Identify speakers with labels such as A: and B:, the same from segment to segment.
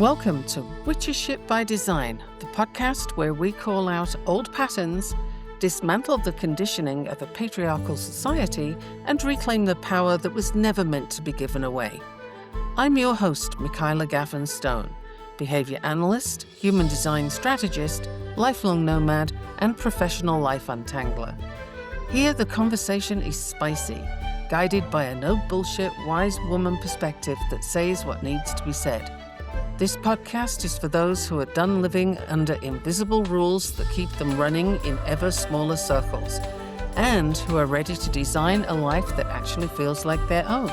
A: Welcome to Witchy Shit by Design, the podcast where we call out old patterns, dismantle the conditioning of a patriarchal society, and reclaim the power that was never meant to be given away. I'm your host, Michaela Stone, behavior analyst, human design strategist, lifelong nomad, and professional life untangler. Here, the conversation is spicy, guided by a no bullshit, wise woman perspective that says what needs to be said. This podcast is for those who are done living under invisible rules that keep them running in ever smaller circles, and who are ready to design a life that actually feels like their own.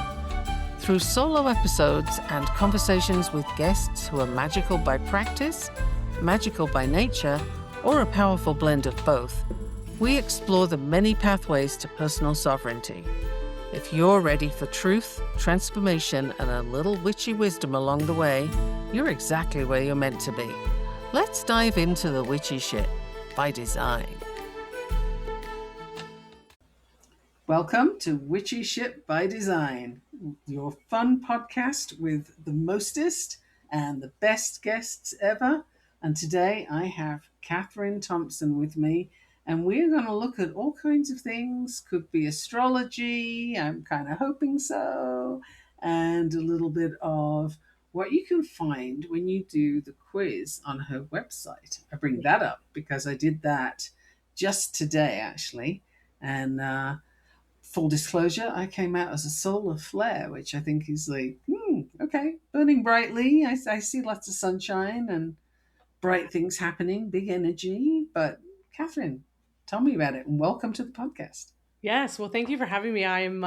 A: Through solo episodes and conversations with guests who are magical by practice, magical by nature, or a powerful blend of both, we explore the many pathways to personal sovereignty. If you're ready for truth, transformation, and a little witchy wisdom along the way, you're exactly where you're meant to be. Let's dive into the witchy shit by design. Welcome to Witchy Shit by Design, your fun podcast with the mostest and the best guests ever. And today I have Kathryn Thompson with me, and we're going to look at all kinds of things. Could be astrology, I'm kind of hoping so, and a little bit of what you can find when you do the quiz on her website. I bring that up because I did that just today, actually. And full disclosure, I came out as a solar flare, which I think is like, okay, burning brightly. I see lots of sunshine and bright things happening, big energy. But Kathryn, tell me about it, and welcome to the podcast.
B: Yes, well, thank you for having me. I'm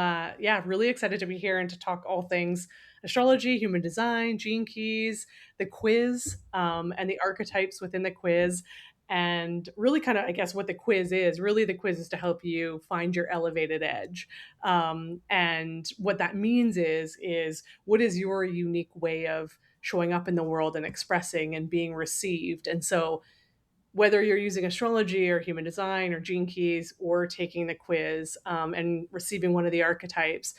B: really excited to be here and to talk all things astrology, human design, gene keys, the quiz, and the archetypes within the quiz, and really kind of, I guess, what the quiz is. Really, the quiz is to help you find your elevated edge, and what that means is what is your unique way of showing up in the world and expressing and being received, and so whether you're using astrology or human design or gene keys or taking the quiz and receiving one of the archetypes,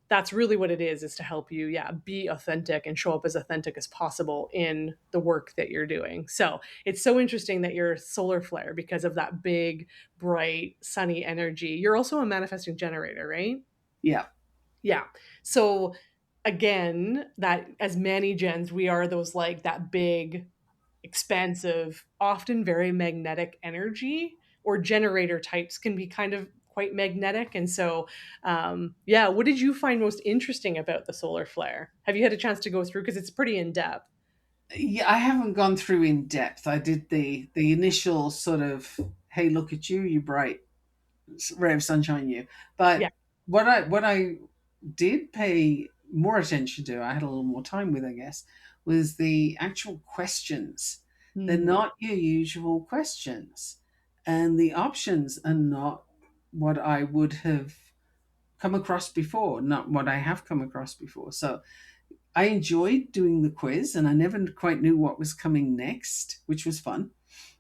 B: that's really what it is to help you, be authentic and show up as authentic as possible in the work that you're doing. So it's so interesting that you're a solar flare because of that big, bright, sunny energy. You're also a manifesting generator, right?
A: Yeah.
B: Yeah. So again, that as many gens, we are those like that big, expansive, often very magnetic energy, or generator types can be kind of quite magnetic. And so, what did you find most interesting about the solar flare? Have you had a chance to go through? Because it's pretty in depth.
A: Yeah, I haven't gone through in depth. I did the initial sort of, hey, look at you, you bright ray of sunshine, you.
B: Yeah.
A: But what I did pay more attention to, I had a little more time with, I guess, was the actual questions. They're
B: Hmm.
A: not your usual questions, and the options are not what I would have come across before, not what I have come across before. So I enjoyed doing the quiz, and I never quite knew what was coming next, which was fun.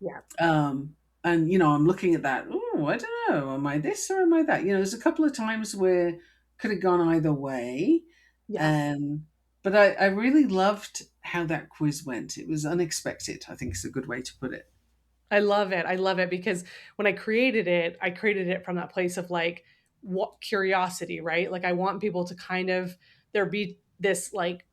B: Yeah.
A: And I'm looking at that. Oh, I don't know. Am I this or am I that? There's a couple of times where could have gone either way.
B: Yeah.
A: And but I really loved how that quiz went. It was unexpected, I think is a good way to put it.
B: I love it. I love it because when I created it from that place of like what curiosity, right? Like I want people to kind of there be this like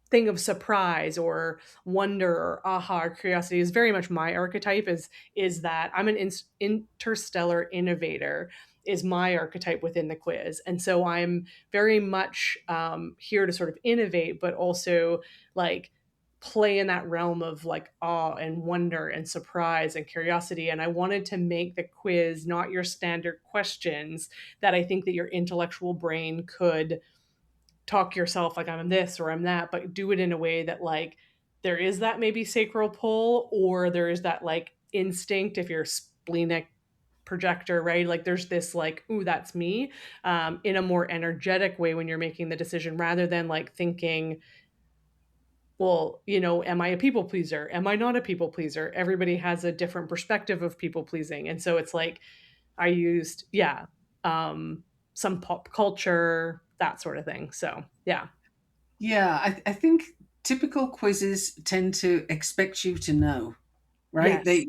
B: thing of surprise or wonder or aha or curiosity is very much my archetype is that I'm an interstellar innovator is my archetype within the quiz, and so I'm very much here to sort of innovate but also like play in that realm of like awe and wonder and surprise and curiosity. And I wanted to make the quiz not your standard questions that I think that your intellectual brain could talk yourself like I'm this or I'm that, but do it in a way that like there is that maybe sacral pull or there is that like instinct if you're splenic projector, right? Like there's this like, ooh, that's me, in a more energetic way when you're making the decision rather than like thinking, well, am I a people pleaser? Am I not a people pleaser? Everybody has a different perspective of people pleasing. And so it's like I used, some pop culture, that sort of thing. So, yeah.
A: Yeah, I think
C: typical quizzes tend to expect you to know, right?
B: Yes.
C: They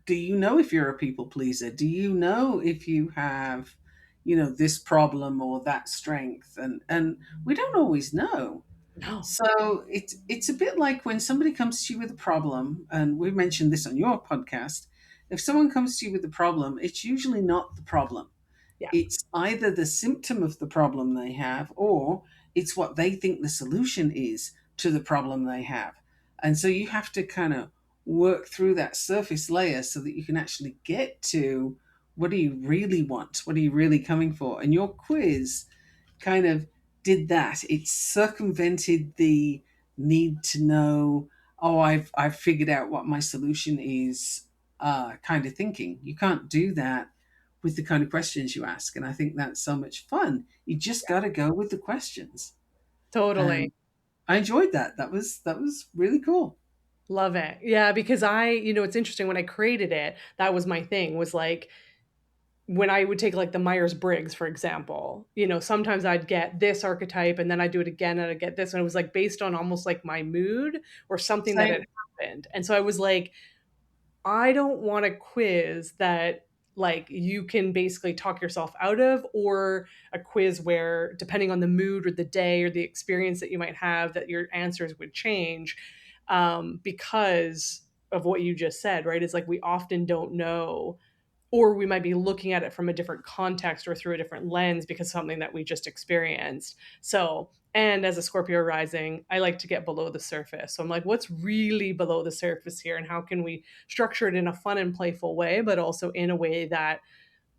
C: do you know if you're a people pleaser? Do you know if you have, this problem or that strength? And we don't always know.
B: No.
C: So it's a bit like when somebody comes to you with a problem, and we mentioned this on your podcast. If someone comes to you with a problem, it's usually not the problem.
B: Yeah.
C: It's either the symptom of the problem they have, or it's what they think the solution is to the problem they have. And so you have to kind of work through that surface layer so that you can actually get to what do you really want? What are you really coming for? And your quiz kind of did that. It circumvented the need to know, oh, I've figured out what my solution is, kind of thinking. You can't do that with the kind of questions you ask. And I think that's so much fun. You just got to go with the questions.
B: Totally.
C: And I enjoyed that. That was really cool.
B: Love it. Yeah, because it's interesting when I created it, that was my thing was like when I would take like the Myers-Briggs, for example, sometimes I'd get this archetype and then I'd do it again and I'd get this. And it was like based on almost like my mood or something that had
C: Same.
B: happened. And so I was like, I don't want a quiz that like you can basically talk yourself out of, or a quiz where depending on the mood or the day or the experience that you might have that your answers would change, because of what you just said, right? It's like we often don't know, or we might be looking at it from a different context or through a different lens because of something that we just experienced. So, and as a Scorpio rising, I like to get below the surface. So I'm like, what's really below the surface here? And how can we structure it in a fun and playful way, but also in a way that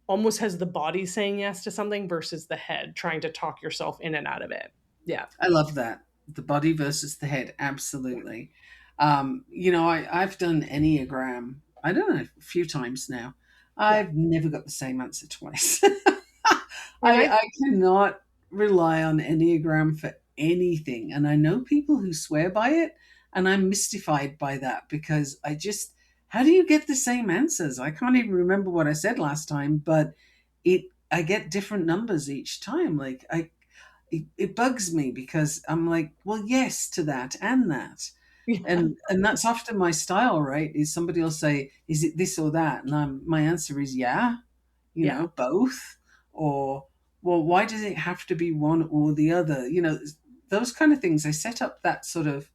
B: almost has the body saying yes to something versus the head trying to talk yourself in and out of it? Yeah.
C: I love that. The body versus the head. Absolutely. I've done Enneagram, I don't know, a few times now.
B: Yeah.
C: I've never got the same answer twice.
B: And I,
C: I cannot rely on Enneagram for anything. And I know people who swear by it, and I'm mystified by that because how do you get the same answers? I can't even remember what I said last time, but I get different numbers each time. Like it bugs me because I'm like, well, yes to that and that.
B: yeah.
C: And that's often my style, right? Is somebody will say, is it this or that? And my answer is yeah,
B: Yeah.
C: both. Or, well, why does it have to be one or the other? Those kind of things. They set up that sort of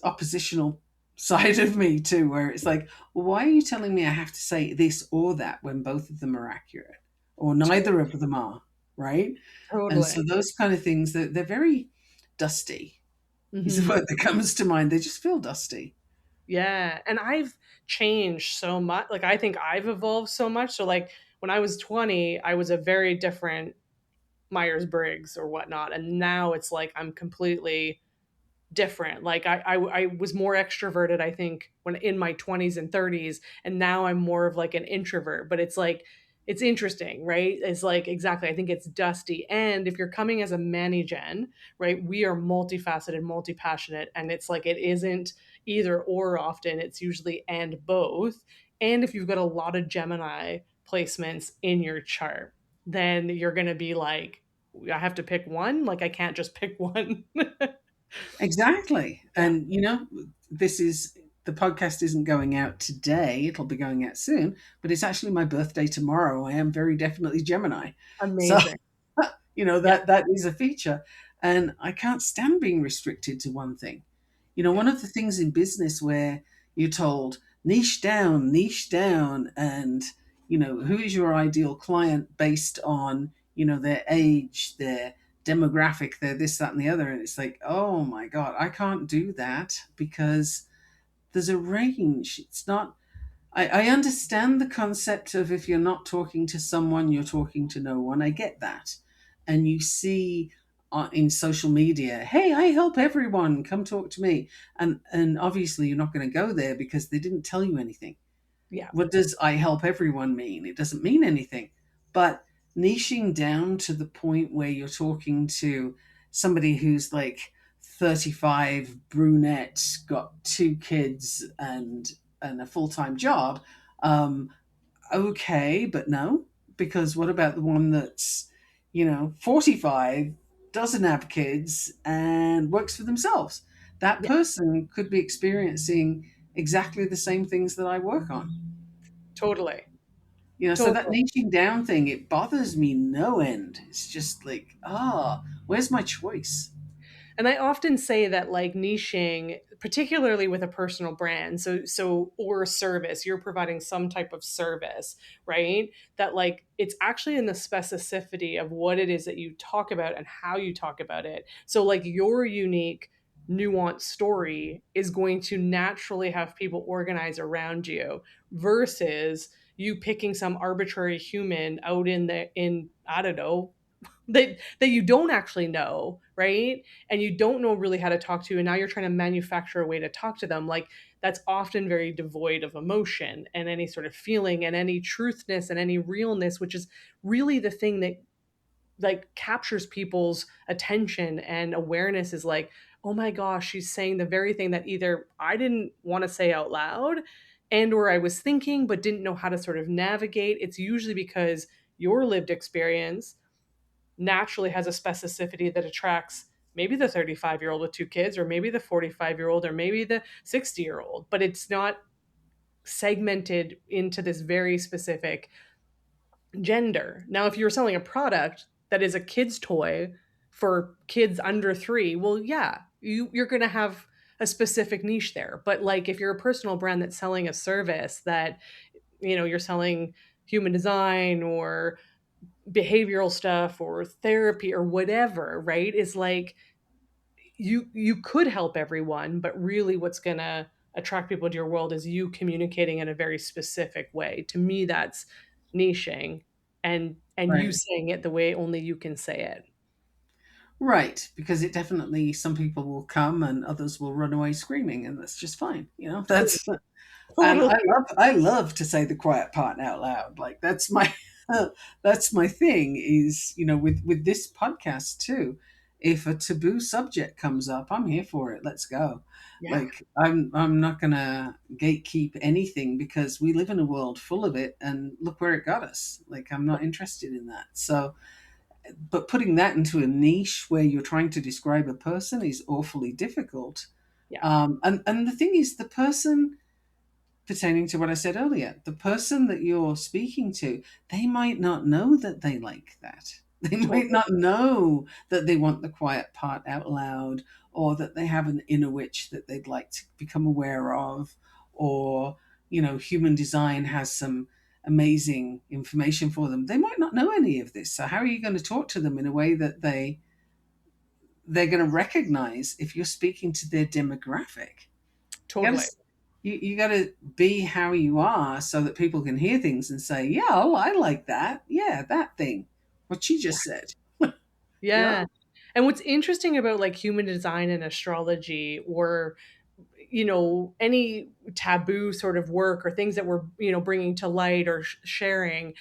C: oppositional side of me too, where it's like, well, why are you telling me I have to say this or that when both of them are accurate, or neither of them are, right? And
B: Totally.
C: so those kind of things, they're very dusty. Is the
B: Hmm.
C: word that comes to mind. They just feel dusty.
B: Yeah, and I've changed so much. Like I think I've evolved so much. So like when I was 20, I was a very different Myers-Briggs or whatnot, and now it's like I'm completely different. Like I was more extroverted, I think, when in my 20s and 30s, and now I'm more of like an introvert. But it's like it's interesting, right? It's like exactly. I think it's dusty. And if you're coming as a Manny-Gen, right, we are multifaceted, multi-passionate, and it's like it isn't either or often. It's usually and both. And if you've got a lot of Gemini placements in your chart, then you're gonna be like, I have to pick one. Like I can't just pick one.
C: Exactly.
B: Yeah.
C: And the podcast isn't going out today. It'll be going out soon, but it's actually my birthday tomorrow. I am very definitely Gemini. So,
B: Amazing. Yeah.
C: that is a feature. And I can't stand being restricted to one thing.
B: Yeah.
C: One of the things in business where you're told niche down, and who is your ideal client based on, their age, their demographic, their this, that, and the other. And it's like, oh my God, I can't do that because there's a range. It's not, I understand the concept of if you're not talking to someone, you're talking to no one. I get that. And you see in social media, hey, I help everyone, come talk to me. And obviously you're not going to go there because they didn't tell you anything.
B: Yeah.
C: What does I help everyone mean? It doesn't mean anything. But niching down to the point where you're talking to somebody who's like 35, brunette, got two kids and a full-time job, um, okay, but no, because what about the one that's, 45, doesn't have kids and works for themselves? that
B: Yeah,
C: person could be experiencing exactly the same things that I work on.
B: totally.
C: So that
B: Totally.
C: niching down thing, it bothers me no end. It's just like, where's my choice?
B: And I often say that like niching, particularly with a personal brand, so or a service, you're providing some type of service, right? That like it's actually in the specificity of what it is that you talk about and how you talk about it. So like your unique nuanced story is going to naturally have people organize around you versus you picking some arbitrary human out in I don't know that you don't actually know, right? And you don't know really how to talk to, and now you're trying to manufacture a way to talk to them. Like that's often very devoid of emotion and any sort of feeling and any truthness and any realness, which is really the thing that like captures people's attention and awareness is like, oh my gosh, she's saying the very thing that either I didn't want to say out loud and or I was thinking but didn't know how to sort of navigate. It's usually because your lived experience naturally has a specificity that attracts maybe the 35-year-old with two kids, or maybe the 45-year-old, or maybe the 60-year-old, but it's not segmented into this very specific gender. Now, if you're selling a product that is a kid's toy for kids under 3, well, yeah, you're going to have a specific niche there. But like if you're a personal brand that's selling a service that, you're selling human design or behavioral stuff or therapy or whatever, right? Is like you could help everyone, but really what's going to attract people into your world is you communicating in a very specific way. To me that's niching and you
C: Right.
B: saying it the way only you can say it.
C: Right, because it definitely, some people will come and others will run away screaming, and that's just fine.
B: Totally.
C: That's, and
B: Totally.
C: I love to say the quiet part out loud. Like that's my that's my thing. Is with this podcast too. If a taboo subject comes up, I'm here for it. Let's go.
B: Yeah,
C: Like I'm not gonna gatekeep anything because we live in a world full of it, and look where it got us. Like I'm not interested in that. So, but putting that into a niche where you're trying to describe a person is awfully difficult.
B: yeah,
C: And the thing is, the person, pertaining to what I said earlier, the person that you're speaking to, they might not know that they like that. They might
B: totally.
C: not know that they want the quiet part out loud, or that they have an inner witch that they'd like to become aware of, or, human design has some amazing information for them. They might not know any of this. So how are you going to talk to them in a way that they're going to recognize if you're speaking to their demographic? You got
B: Totally.
C: to you got to be how you are so that people can hear things and say, "Yeah, oh, I like that. Yeah, that thing, what she just said." You know?
B: Yeah. And what's interesting about like human design and astrology or any taboo sort of work or things that we're bringing to light or sharing,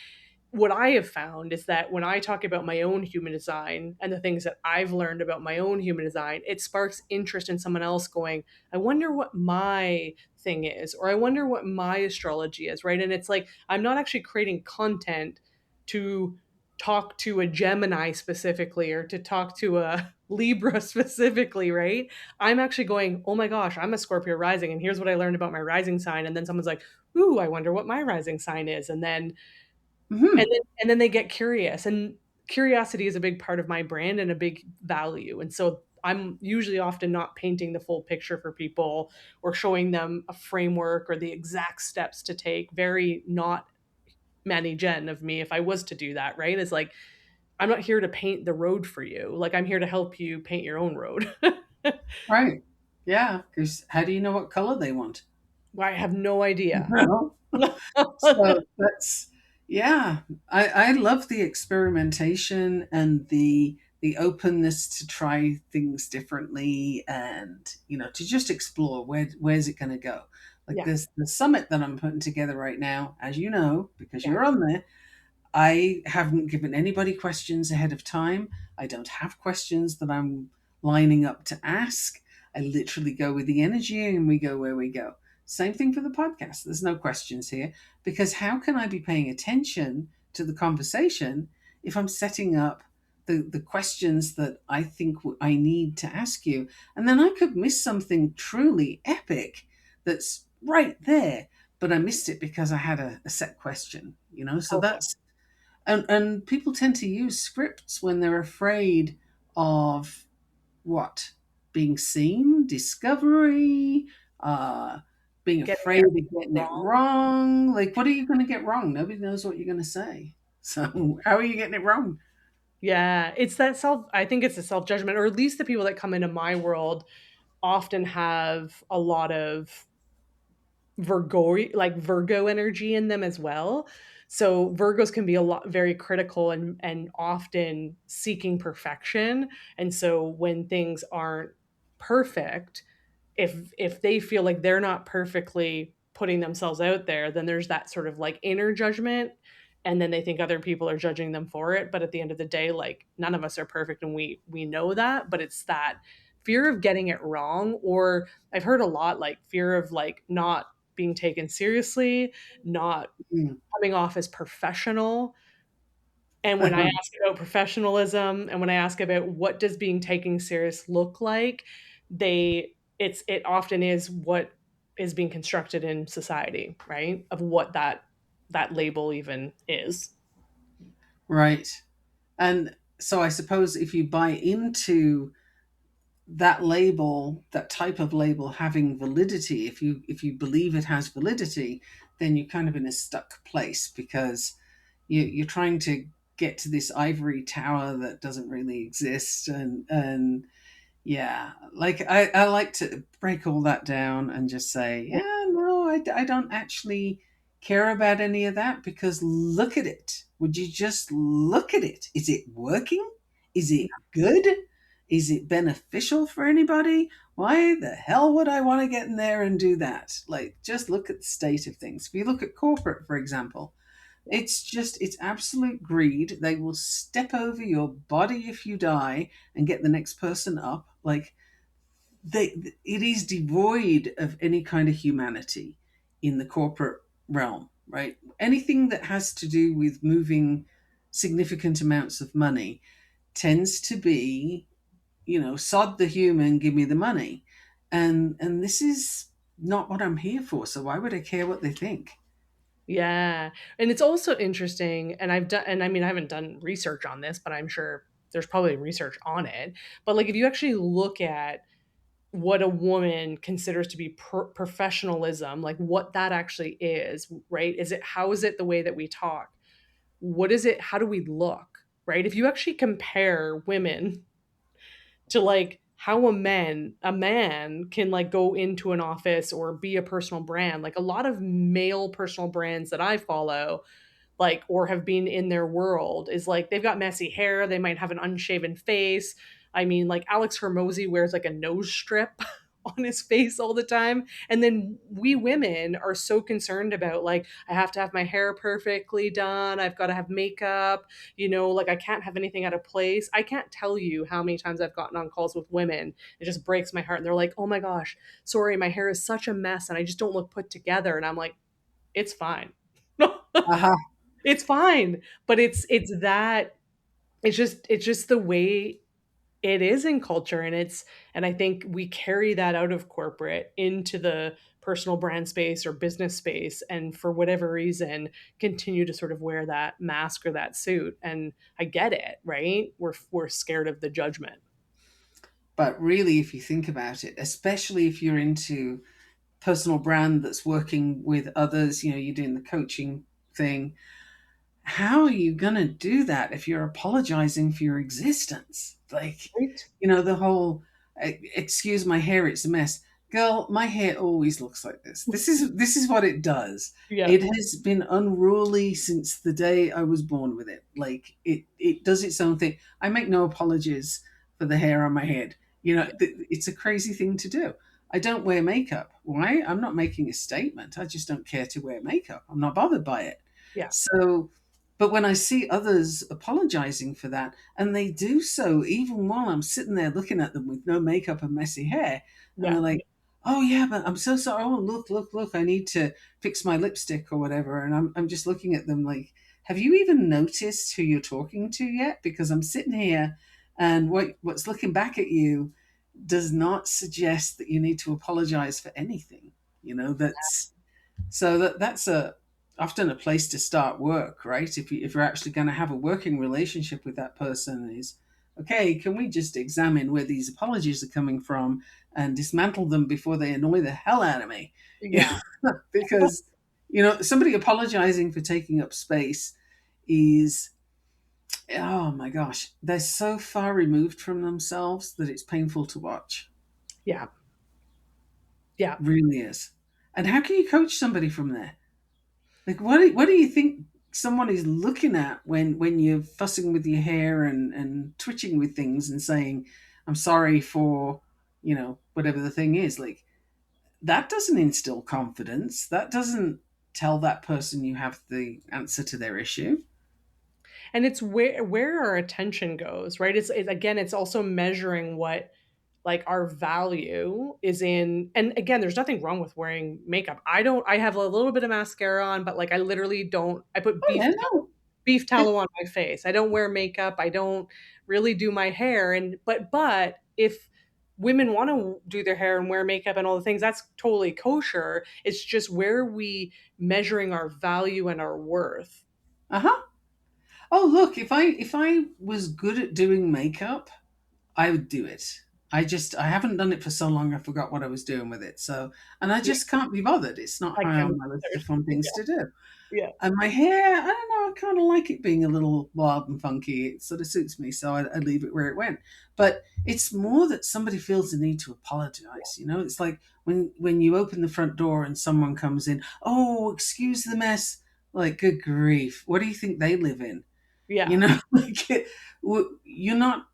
B: what I have found is that when I talk about my own human design and the things that I've learned about my own human design, it sparks interest in someone else going, I wonder what my thing is, or I wonder what my astrology is, right? And it's like, I'm not actually creating content to talk to a Gemini specifically or to talk to a Libra specifically, right? I'm actually going, oh my gosh, I'm a Scorpio rising, and here's what I learned about my rising sign. And then someone's like, ooh, I wonder what my rising sign is.
C: Hmm.
B: And then they get curious, and curiosity is a big part of my brand and a big value. And so I'm usually often not painting the full picture for people or showing them a framework or the exact steps to take. Very not Manny Jen of me if I was to do that, right? It's like I'm not here to paint the road for you. Like I'm here to help you paint your own road.
C: Right. Yeah. Because how do you know what color they want?
B: I have no idea.
C: No. So that's, yeah. I love the experimentation and the openness to try things differently, and to just explore where's it going to go. Like
B: Yeah,
C: this the summit that I'm putting together right now, as you know, because
B: yeah,
C: you're on there. I haven't given anybody questions ahead of time. I don't have questions that I'm lining up to ask. I literally go with the energy and we go where we go. Same thing for the podcast. There's no questions here, because how can I be paying attention to the conversation if I'm setting up the questions that I think I need to ask you. And then I could miss something truly epic that's right there, but I missed it because I had a set question, So
B: Totally.
C: and people tend to use scripts when they're afraid of what? Being seen, discovery, uh, being
B: Getting
C: afraid
B: it
C: of getting it
B: wrong.
C: wrong. Like, what are you going to get wrong? Nobody knows what you're going to say. So, how are you getting it wrong?
B: Yeah, it's that self I think it's a self-judgment, or at least the people that come into my world often have a lot of Virgo energy in them as well. So Virgos can be a lot very critical and often seeking perfection. And so when things aren't perfect, if they feel like they're not perfectly putting themselves out there, then there's that sort of like inner judgment, and then they think other people are judging them for it. But at the end of the day, like none of us are perfect, and we know that, but it's that fear of getting it wrong. Or I've heard a lot like fear of like not being taken seriously, not
C: Mm.
B: coming off as professional. And when I ask about professionalism and when I ask about what does being taken serious look like, it often is what is being constructed in society, right? Of what that label even is.
C: Right. And so I suppose if you buy into that label, that type of label having validity, if you believe it has validity, then you're kind of in a stuck place because you're trying to get to this ivory tower that doesn't really exist, and yeah, like I like to break all that down and just say,
B: Yeah.
C: yeah, no, I don't actually care about any of that because look at it. Would you just look at it? Is it working? Is it good? Is it beneficial for anybody? Why the hell would I want to get in there and do that? Like, just look at the state of things. If you look at corporate, for example,
B: Yeah.
C: it's absolute greed. They will step over your body if you die and get the next person up. Like, it is devoid of any kind of humanity in the corporate realm, right? Anything that has to do with moving significant amounts of money tends to be, sod the human, give me the money. And this is not what I'm here for. So why would I care what they think?
B: Yeah. And it's also interesting, and I've done, and I mean, I haven't done research on this, but I'm sure there's probably research on it. But like, if you actually look at what a woman considers to be professionalism, like what that actually is, right? How is it the way that we talk? What is it? How do we look, right? If you actually compare women to like how a man can like go into an office or be a personal brand, like a lot of male personal brands that I follow, like or have been in their world, is like they've got messy hair, they might have an unshaven face. I mean, like Alex Hermosi wears like a nose strip on his face all the time. And then we women are so concerned about like I have to have my hair perfectly done, I've got to have makeup, like I can't have anything out of place. I can't tell you how many times I've gotten on calls with women. It just breaks my heart. And they're like, "Oh my gosh, sorry, my hair is such a mess and I just don't look put together." And I'm like, "It's fine."
C: Uh-huh.
B: It's fine, but it's just the way it is in culture, and I think we carry that out of corporate into the personal brand space or business space, and for whatever reason continue to sort of wear that mask or that suit. And I get it, right? We're scared of the judgment.
C: But really, if you think about it, especially if you're into personal brand that's working with others, you're doing the coaching thing, how are you going to do that if you're apologizing for your existence? Like,
B: Right?
C: the whole, excuse my hair, it's a mess. Girl, my hair always looks like this. This is what it does.
B: Yeah.
C: It has been unruly since the day I was born with it. Like, it does its own thing. I make no apologies for the hair on my head. It's a crazy thing to do. I don't wear makeup. Why? I'm not making a statement. I just don't care to wear makeup. I'm not bothered by it.
B: Yeah.
C: So, but when I see others apologizing for that, and they do so even while I'm sitting there looking at them with no makeup and messy hair, and
B: Yeah.
C: they're like, "Oh yeah, but I'm so sorry. Oh look, look, look! I need to fix my lipstick or whatever," and I'm just looking at them like, have you even noticed who you're talking to yet? Because I'm sitting here and what's looking back at you does not suggest that you need to apologize for anything. That's that's a often a place to start work, right? If you're actually going to have a working relationship with that person, is okay. Can we just examine where these apologies are coming from and dismantle them before they annoy the hell out of me?
B: Yeah.
C: Because somebody apologizing for taking up space is, oh my gosh, they're so far removed from themselves that it's painful to watch.
B: Yeah. Yeah.
C: Really is. And how can you coach somebody from there? Like, what do you think someone is looking at when you're fussing with your hair and twitching with things and saying, "I'm sorry for," whatever the thing is. Like, that doesn't instill confidence. That doesn't tell that person you have the answer to their issue.
B: And it's where our attention goes, right? It's again, it's also measuring what like our value is in. And again, there's nothing wrong with wearing makeup. I have a little bit of mascara on, but like I literally don't. I put
C: Oh, yeah, no.
B: beef tallow on my face. I don't wear makeup. I don't really do my hair. And but if women want to do their hair and wear makeup and all the things, that's totally kosher. It's just where are we measuring our value and our worth.
C: Uh huh. Oh, look, if I was good at doing makeup, I would do it. I haven't done it for so long I forgot what I was doing with it. So, and I
B: Yeah,
C: just can't be bothered. It's not
B: I
C: high
B: can.
C: on my list of fun things
B: Yeah,
C: to do.
B: yeah,
C: And my hair, I don't know, I kind of like it being a little wild and funky. It sort of suits me, so I leave it where it went. But it's more that somebody feels the need to apologize. It's like when you open the front door and someone comes in. Oh, excuse the mess. Like, good grief, what do you think they live in?
B: yeah,
C: Like you're not,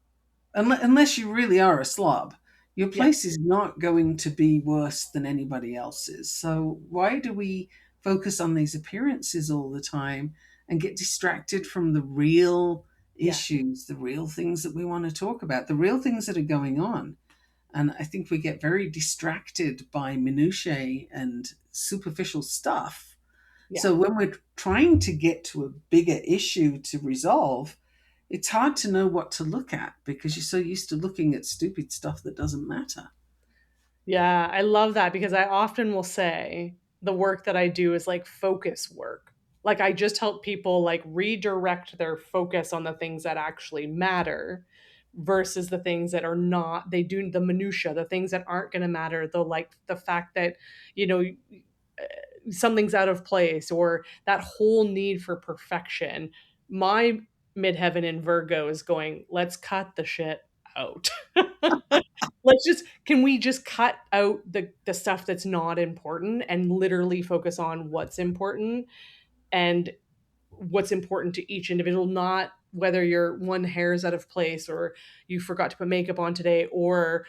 C: unless you really are a slob, your
B: yeah,
C: place is not going to be worse than anybody else's. So why do we focus on these appearances all the time and get distracted from the real
B: yeah,
C: issues, the real things that we want to talk about, the real things that are going on? And I think we get very distracted by minutiae and superficial stuff.
B: yeah.
C: So when we're trying to get to a bigger issue to resolve, it's hard to know what to look at because you're so used to looking at stupid stuff that doesn't matter.
B: Yeah, I love that because I often will say the work that I do is like focus work. Like I just help people like redirect their focus on the things that actually matter versus the things that are not. They do the minutia, the things that aren't going to matter, the like the fact that, you know, something's out of place or that whole need for perfection. My midheaven in Virgo is going, let's cut the shit out. Let's just can we just cut out the stuff that's not important and literally focus on what's important and what's important to each individual, not whether your one hair's out of place or you forgot to put makeup on today or,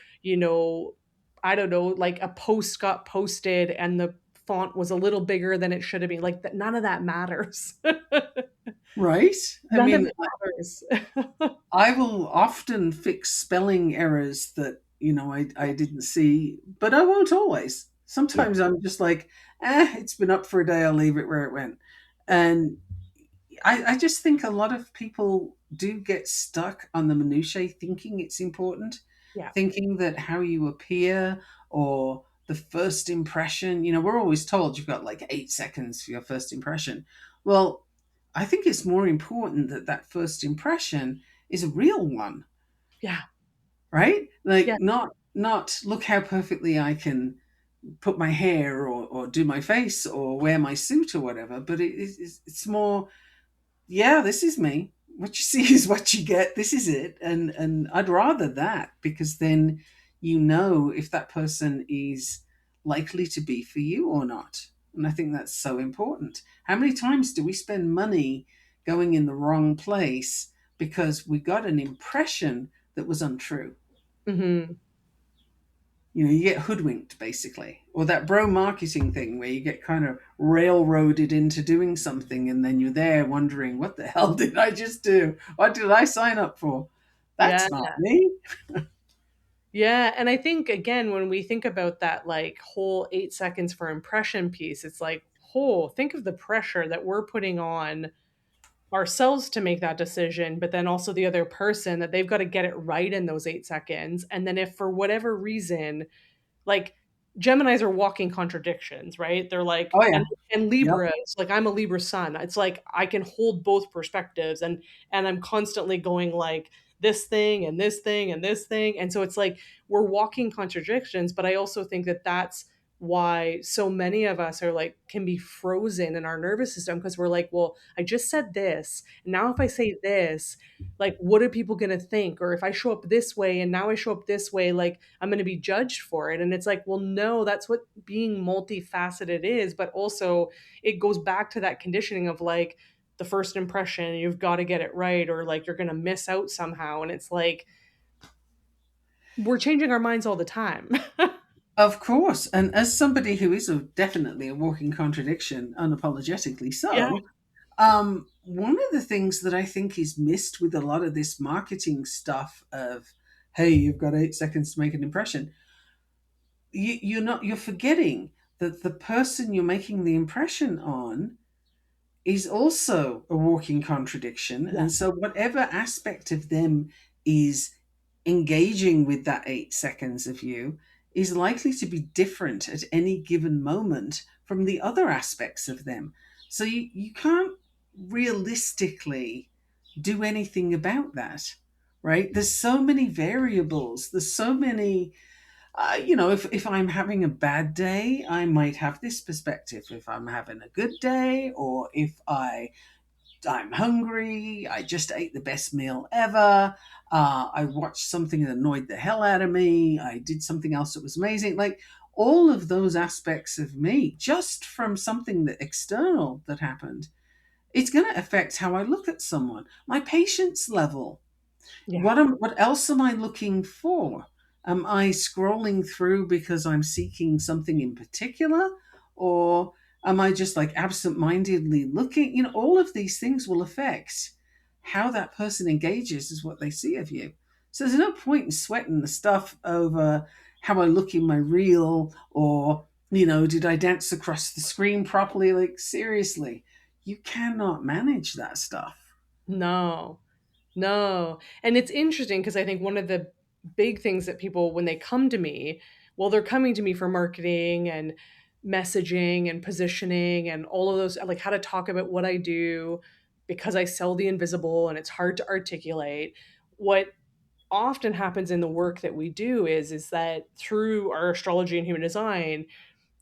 B: I don't know, like a post got posted and the font was a little bigger than it should have been. Like that none of that matters.
C: Right? I
B: None of
C: mean,
B: it matters.
C: I will often fix spelling errors that, I didn't see, but I won't always.
B: Yeah.
C: Sometimes I'm just like, it's been up for a day, I'll leave it where it went. And I just think a lot of people do get stuck on the minutiae, thinking it's important,
B: Yeah.
C: thinking that how you appear or the first impression, we're always told you've got like 8 seconds for your first impression. Well, I think it's more important that that first impression is a real one,
B: Yeah.
C: right? Like,
B: Yeah.
C: not look how perfectly I can put my hair or do my face or wear my suit or whatever, but it's more, yeah, this is me. What you see is what you get. This is it. And I'd rather that, because then if that person is likely to be for you or not. And I think that's so important. How many times do we spend money going in the wrong place because we got an impression that was untrue?
B: Mhm.
C: You get hoodwinked, basically. Or that bro marketing thing where you get kind of railroaded into doing something and then you're there wondering, what the hell did I just do? What did I sign up for?
B: Yeah.
C: That's not me.
B: Yeah, and I think again when we think about that like whole 8 seconds for impression piece, it's like, "Oh, think of the pressure that we're putting on ourselves to make that decision, but then also the other person that they've got to get it right in those 8 seconds. And then if for whatever reason, like Geminis are walking contradictions, right? They're like,
C: Oh yeah.
B: and
C: Yep.
B: Libras, like I'm a Libra sun. It's like I can hold both perspectives, and I'm constantly going like this thing and this thing and this thing. And so it's like we're walking contradictions, but I also think that that's why so many of us are like can be frozen in our nervous system because we're like, well, I just said this, and now if I say this, like what are people going to think? Or if I show up this way and now I show up this way, like I'm going to be judged for it. And it's like, well, no, that's what being multifaceted is. But also, it goes back to that conditioning of like the first impression, you've got to get it right, or like you're going to miss out somehow. And it's like, we're changing our minds all the time.
C: Of course. And as somebody who is definitely a walking contradiction, unapologetically
B: Yeah.
C: so, one of the things that I think is missed with a lot of this marketing stuff of, hey, you've got 8 seconds to make an impression, you're forgetting that the person you're making the impression on is also a walking contradiction.
B: Yeah.
C: And so whatever aspect of them is engaging with that 8 seconds of you is likely to be different at any given moment from the other aspects of them. So you can't realistically do anything about that, right? There's so many variables. There's so many, if I'm having a bad day, I might have this perspective. If I'm having a good day, or if I'm hungry. I just ate the best meal ever. I watched something that annoyed the hell out of me. I did something else that was amazing. Like all of those aspects of me, just from something that external that happened, it's going to affect how I look at someone. My patience level.
B: Yeah.
C: What else am I looking for? Am I scrolling through because I'm seeking something in particular, or am I just like absent-mindedly looking? All of these things will affect how that person engages is what they see of you. So there's no point in sweating the stuff over how I look in my reel, or did I dance across the screen properly? Like seriously, you cannot manage that stuff.
B: No. No. And it's interesting because I think one of the big things that people, when they come to me, well, they're coming to me for marketing and messaging and positioning and all of those, like how to talk about what I do because I sell the invisible and it's hard to articulate. What often happens in the work that we do is that through our astrology and human design,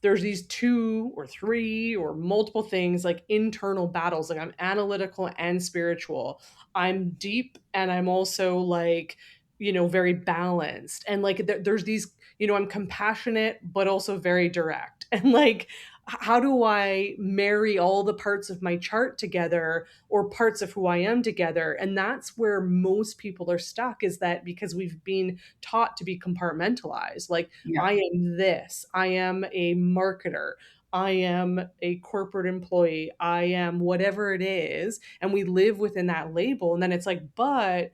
B: there's these two or three or multiple things like internal battles. Like I'm analytical and spiritual. I'm deep and I'm also like, very balanced. And like there's these, I'm compassionate, but also very direct. And like, how do I marry all the parts of my chart together or parts of who I am together? And that's where most people are stuck, is that because we've been taught to be compartmentalized. Like,
C: Yeah.
B: I am this. I am a marketer. I am a corporate employee. I am whatever it is. And we live within that label. And then it's like, but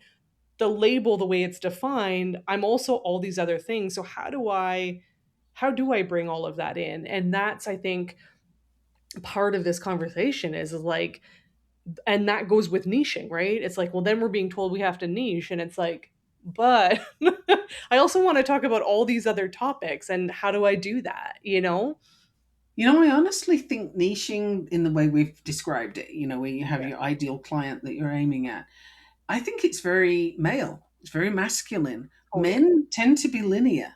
B: the label, the way it's defined, I'm also all these other things. So how do I bring all of that in? And that's, I think, part of this conversation is like, and that goes with niching, right? It's like, well, then we're being told we have to niche. And it's like, but I also want to talk about all these other topics and how do I do that?
C: I honestly think niching in the way we've described it, where you have
B: Yeah,
C: your ideal client that you're aiming at, I think it's very male. It's very masculine.
B: totally.
C: Men tend to be linear.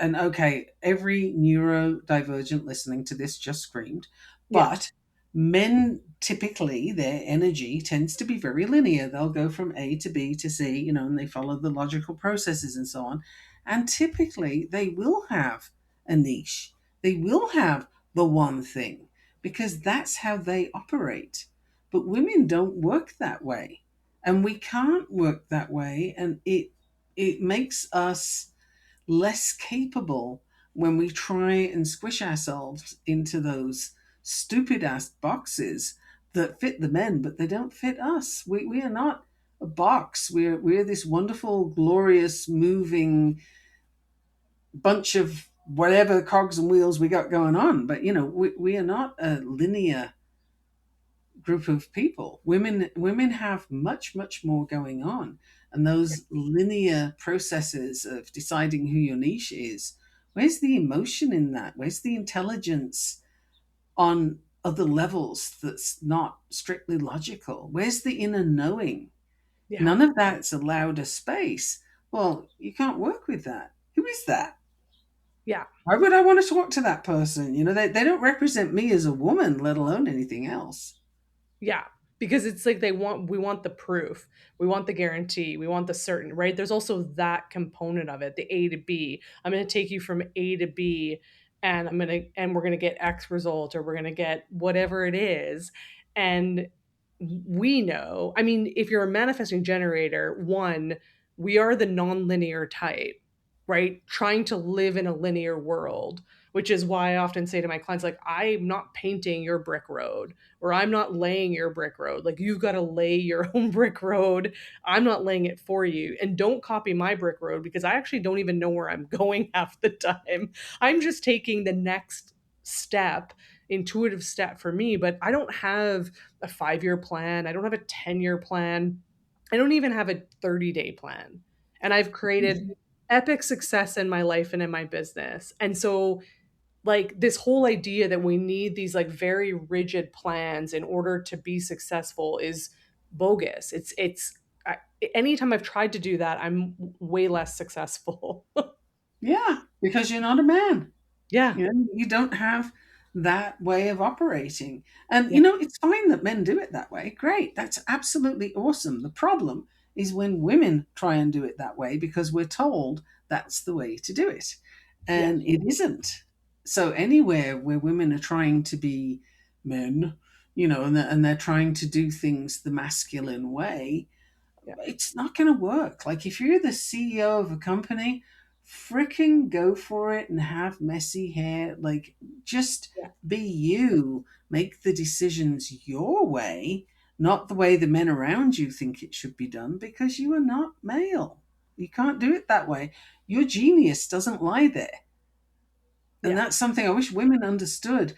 C: And okay, every neurodivergent listening to this just screamed,
B: Yeah.
C: but men typically, their energy tends to be very linear. They'll go from A to B to C, and they follow the logical processes and so on. And typically, they will have a niche. They will have the one thing because that's how they operate. But women don't work that way, and we can't work that way, and it makes us less capable when we try and squish ourselves into those stupid ass boxes that fit the men, but they don't fit us. We are not a box. We're this wonderful, glorious, moving bunch of whatever cogs and wheels we got going on. But we are not a linear group of people. Women have much more going on, and those linear processes of deciding who your niche is. Where's the emotion in that? Where's the intelligence on other levels that's not strictly logical? Where's the inner knowing?
B: Yeah.
C: None of that's allowed a space. Well, you can't work with that. Who is that?
B: Yeah.
C: Why would I want to talk to that person? They don't represent me as a woman, let alone anything else.
B: Yeah, because it's like we want the proof. We want the guarantee. We want the certain, right? There's also that component of it, the A to B. I'm going to take you from A to B and we're going to get X result, or we're going to get whatever it is. And we know, I mean, if you're a manifesting generator, one, we are the nonlinear type, right? Trying to live in a linear world, which is why I often say to my clients, like, I'm not painting your brick road, or I'm not laying your brick road. Like, you've got to lay your own brick road. I'm not laying it for you. And don't copy my brick road, because I actually don't even know where I'm going half the time. I'm just taking the next step, intuitive step for me, but I don't have a 5-year plan. I don't have a 10-year plan. I don't even have a 30-day plan. And I've created epic success in my life and in my business. And so, like, this whole idea that we need these like very rigid plans in order to be successful is bogus. Anytime I've tried to do that, I'm way less successful.
C: Yeah, because you're not a man.
B: Yeah.
C: You don't have that way of operating. And
B: Yeah.
C: it's fine that men do it that way. Great. That's absolutely awesome. The problem is when women try and do it that way because we're told that's the way to do it.
B: Yeah.
C: And it isn't. So anywhere where women are trying to be men, and they're trying to do things the masculine way,
B: Yeah.
C: it's not going to work. Like if you're the CEO of a company, freaking go for it and have messy hair. Like just
B: Yeah.
C: be you. Make the decisions your way, not the way the men around you think it should be done, because you are not male. You can't do it that way. Your genius doesn't lie there. And
B: Yeah.
C: that's something I wish women understood.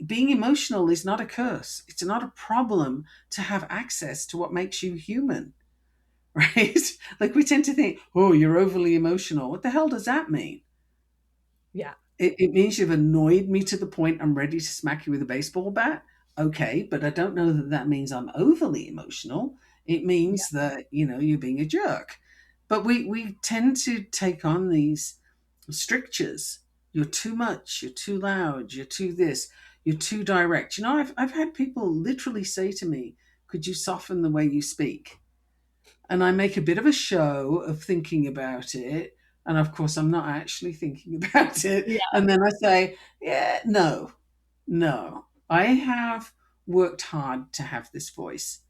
C: Being emotional is not a curse. It's not a problem to have access to what makes you human. Right? Like we tend to think, oh, you're overly emotional. What the hell does that mean?
B: Yeah.
C: It means you've annoyed me to the point I'm ready to smack you with a baseball bat. Okay, but I don't know that that means I'm overly emotional. It
B: Yeah.
C: means that, you're being a jerk. But we tend to take on these strictures. You're too much, you're too loud, you're too this, you're too direct. I've had people literally say to me, could you soften the way you speak? And I make a bit of a show of thinking about it. And of course, I'm not actually thinking about it.
B: Yeah.
C: And then I say, yeah, no, no. I have worked hard to have this voice.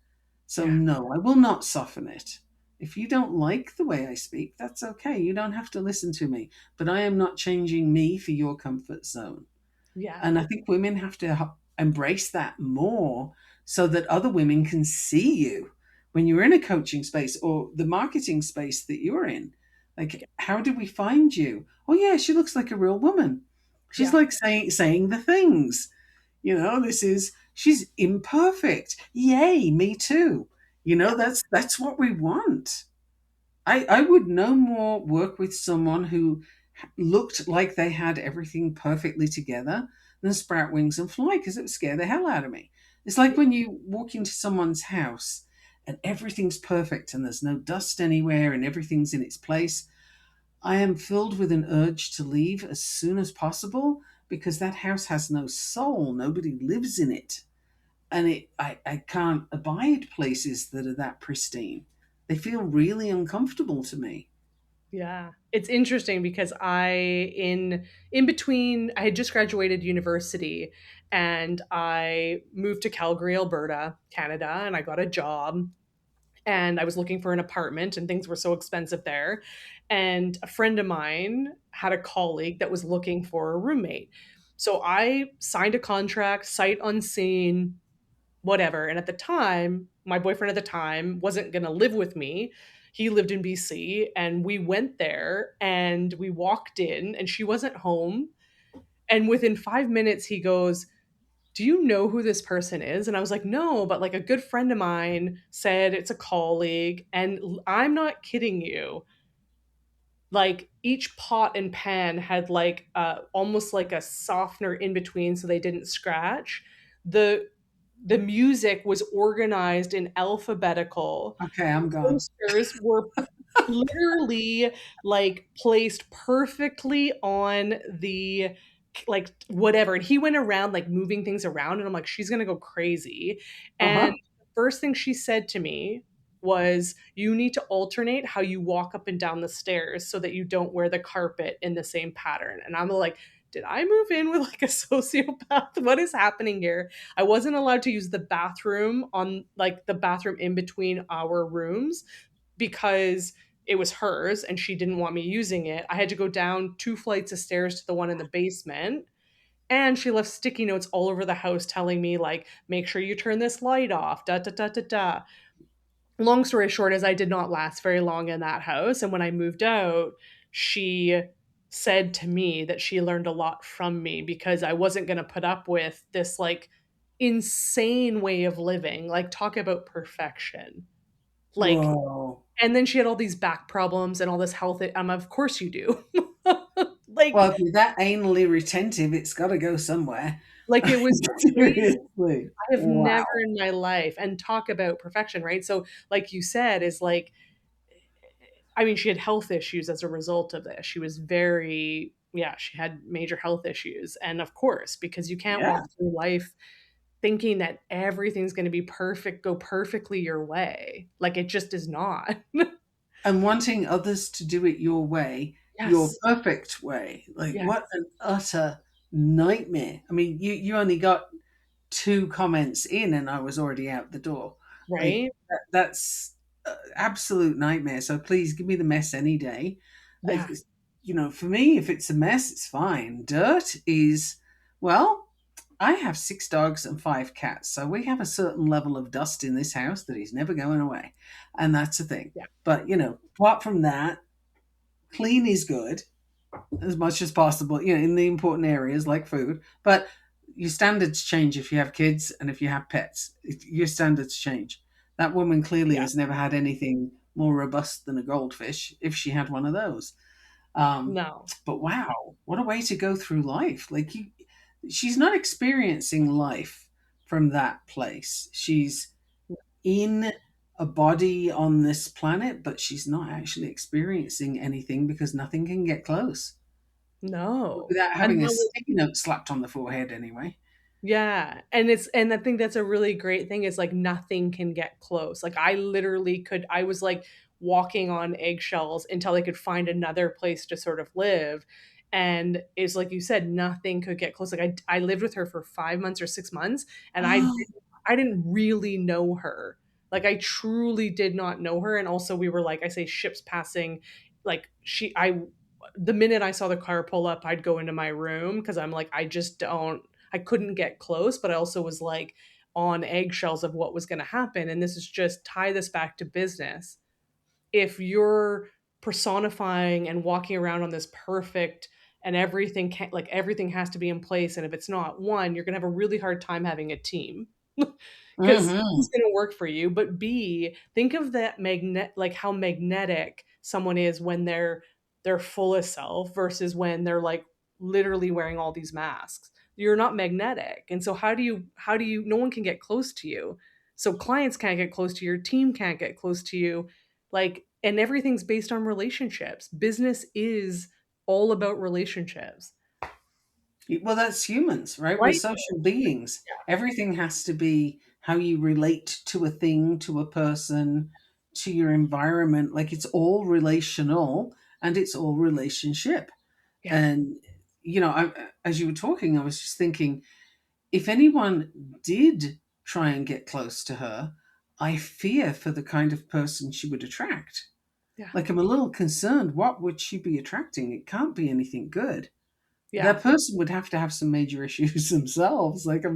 C: So,
B: Yeah.
C: no, I will not soften it. If you don't like the way I speak, that's okay. You don't have to listen to me. But I am not changing me for your comfort zone.
B: Yeah.
C: And I think women have to embrace that more so that other women can see you when you're in a coaching space or the marketing space that you're in. Like, how did we find you? Oh, yeah, she looks like a real woman. She's
B: Yeah.
C: like saying the things. She's imperfect. Yay, me too.
B: Yeah.
C: That's what we want. I would no more work with someone who looked like they had everything perfectly together than sprout wings and fly, because it would scare the hell out of me. It's like when you walk into someone's house and everything's perfect and there's no dust anywhere and everything's in its place. I am filled with an urge to leave as soon as possible because that house has no soul. Nobody lives in it. And I can't abide places that are that pristine. They feel really uncomfortable to me.
B: Yeah. It's interesting because in between, I had just graduated university and I moved to Calgary, Alberta, Canada, and I got a job, and I was looking for an apartment, and things were so expensive there. And a friend of mine had a colleague that was looking for a roommate. So I signed a contract, sight unseen, whatever. And at the time, my boyfriend at the time wasn't going to live with me. He lived in BC, and we went there and we walked in and she wasn't home. And within 5 minutes, he goes, do you know who this person is? And I was like, no, but like a good friend of mine said it's a colleague. And I'm not kidding you. Like each pot and pan had like almost like a softener in between so they didn't scratch. The music was organized in alphabetical.
C: Okay, I'm gone.
B: Posters were literally like placed perfectly on the like whatever, and he went around like moving things around, and I'm like, she's gonna go crazy. And
C: Uh-huh.
B: the first thing she said to me was, you need to alternate how you walk up and down the stairs so that you don't wear the carpet in the same pattern. And I'm like, did I move in with like a sociopath? What is happening here? I wasn't allowed to use the bathroom on like the bathroom in between our rooms because it was hers and she didn't want me using it. I had to go down 2 flights of stairs to the one in the basement. And she left sticky notes all over the house telling me, like, make sure you turn this light off, da da da da da. Long story short is I did not last very long in that house. And when I moved out, she said to me that she learned a lot from me because I wasn't going to put up with this like insane way of living. Like, talk about perfection. Like,
C: Whoa.
B: and then she had all these back problems and all this health. Of course you do. like,
C: Well, if you're that anally retentive, it's got to go somewhere.
B: like it was crazy.
C: Seriously.
B: I have
C: Wow.
B: never in my life, and talk about perfection, right? So, like you said, is like, I mean, she had health issues as a result of this. She was very, yeah, she had major health issues. And of course, because you can't
C: Yeah.
B: walk through life thinking that everything's going to be perfect, go perfectly your way. Like it just is not.
C: And wanting others to do it your way, your
B: Yes.
C: perfect way. Like,
B: Yes.
C: what an utter nightmare. I mean, you only got two comments in and I was already out the door. Like,
B: Right.
C: that's absolute nightmare. So please give me the mess any day. I,
B: Yeah.
C: for me, if it's a mess, it's fine. Dirt is, well, I have 6 dogs and 5 cats. So we have a certain level of dust in this house that is never going away. And that's the thing.
B: Yeah.
C: But, apart from that, clean is good as much as possible, in the important areas like food. But your standards change if you have kids and if you have pets. Your standards change. That woman clearly
B: Yeah.
C: has never had anything more robust than a goldfish if she had one of those.
B: No.
C: But wow, what a way to go through life. Like she's not experiencing life from that place. She's in a body on this planet, but she's not actually experiencing anything because nothing can get close
B: No.
C: without
B: And
C: having a
B: that was,
C: sticky note slapped on the forehead anyway.
B: yeah. And I think that's a really great thing is like nothing can get close. Like I literally I was like walking on eggshells until I could find another place to sort of live. And it's like you said, nothing could get close. Like I lived with her for 5 months or 6 months, and I didn't really know her. Like I truly did not know her. And also we were like I say ships passing. Like the minute I saw the car pull up, I'd go into my room because I'm like I just don't, I couldn't get close, but I also was like on eggshells of what was going to happen. And this is just tie this back to business. If you're personifying and walking around on this perfect and everything can, like everything has to be in place, and if it's not, one, you're going to have a really hard time having a team because
C: Hmm.
B: who's going to work for you, but b, think of that magnet, like how magnetic someone is when they're full of self versus when they're like literally wearing all these masks. You're not magnetic, and so how do you no one can get close to you, so clients can't get close to you, your team can't get close to you, like, and everything's based on relationships. Business is all about relationships,
C: Well, that's humans, right? We're
B: right?
C: social beings. Everything has to be how you relate to a thing, to a person, to your environment. Like it's all relational and it's all relationship.
B: Yeah.
C: And, as you were talking, I was just thinking, if anyone did try and get close to her, I fear for the kind of person she would attract.
B: Yeah.
C: Like, I'm a little concerned. What would she be attracting? It can't be anything good.
B: Yeah.
C: That person would have to have some major issues themselves. Like, I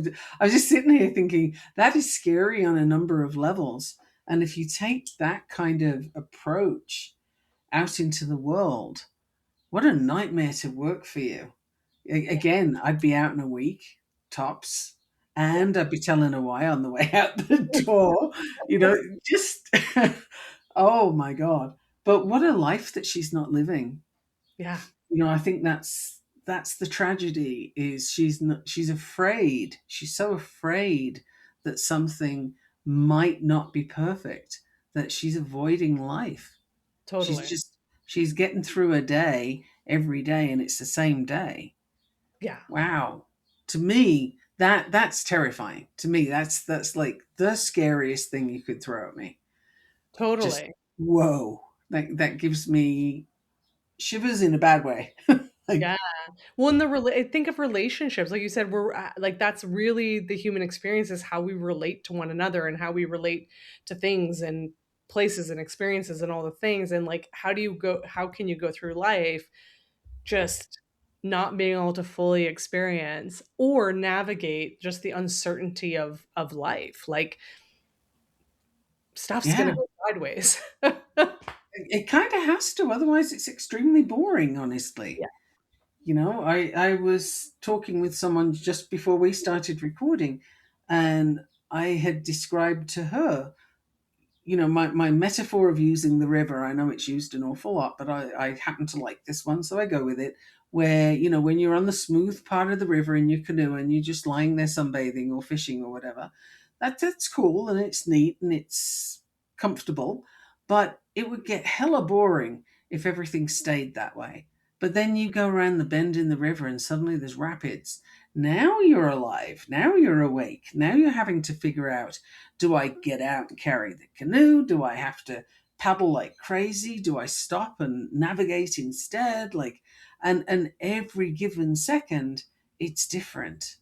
C: was just sitting here thinking, that is scary on a number of levels. And if you take that kind of approach out into the world, what a nightmare to work for you.
B: Yeah.
C: Again, I'd be out in a week, tops.
B: Yeah,
C: and I'd be telling her why on the way out the door. You know, just oh my god! But what a life that she's not living.
B: yeah,
C: You know, I think that's the tragedy. Is she's not, she's afraid. She's so afraid that something might not be perfect that she's avoiding life. She's
B: totally.
C: just she's getting through a day every day, and it's the same day.
B: Yeah,
C: Wow. To me, that's terrifying. To me, that's like the scariest thing you could throw at me. Just
B: totally.
C: whoa. That gives me shivers in a bad way. Like,
B: Yeah. Well, in the think of relationships, like you said, like that's really the human experience is how we relate to one another and how we relate to things and places and experiences and all the things. And like, how can you go through life just not being able to fully experience or navigate just the uncertainty of life? Like, stuff's gonna
C: yeah,
B: go sideways.
C: it kind of has to. Otherwise, it's extremely boring, honestly.
B: Yeah.
C: You know, I was talking with someone just before we started recording, and I had described to her, you know, my metaphor of using the river. I know it's used an awful lot, but I happen to like this one, so I go with it. Where, you know, when you're on the smooth part of the river in your canoe and you're just lying there sunbathing or fishing or whatever, that's cool and it's neat and it's comfortable. But it would get hella boring if everything stayed that way. But then you go around the bend in the river and suddenly there's rapids. Now you're alive. Now you're awake. Now you're having to figure out, do I get out and carry the canoe? Do I have to paddle like crazy? Do I stop and navigate instead? Like, and every given second, it's different,